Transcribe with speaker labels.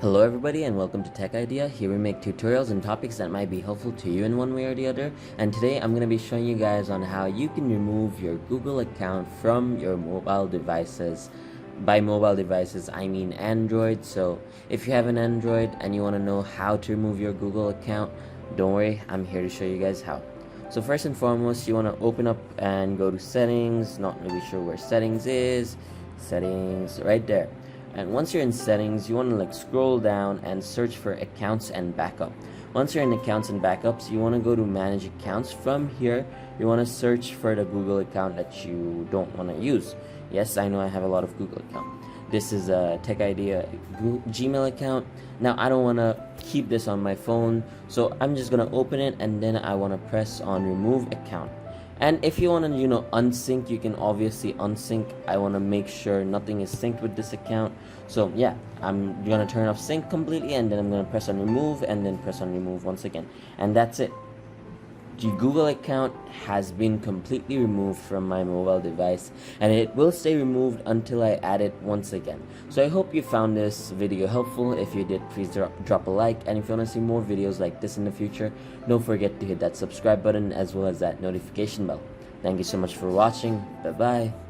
Speaker 1: Hello everybody and welcome to Tech Idea. Here we make tutorials and topics that might be helpful to you in one way or the other. And today I'm going to be showing you guys on how you can remove your Google account from your mobile devices. By mobile devices, I mean Android. So if you have an Android and you want to know how to remove your Google account, don't worry, I'm here to show you guys how. So first and foremost, you want to open up and go to settings. Not really sure where settings is. Settings right there. And once you're in settings, you want to scroll down and search for accounts and backup. Once you're in accounts and backups, you want to go to manage accounts. From here, you want to search for the Google account that you don't want to use. Yes, I know I have a lot of Google accounts. This is a Tech Idea Gmail account. Now I don't want to keep this on my phone, so I'm just going to open it and then I want to press on remove account. And if you want to unsync, you can obviously unsync. I want to make sure nothing is synced with this account, so yeah, I'm gonna turn off sync completely and then I'm gonna press on remove and then press on remove once again, and that's it. The Google account has been completely removed from my mobile device, and it will stay removed until I add it once again. So I hope you found this video helpful. If you did, please drop a like, and if you want to see more videos like this in the future, don't forget to hit that subscribe button as well as that notification bell. Thank you so much for watching. Bye bye.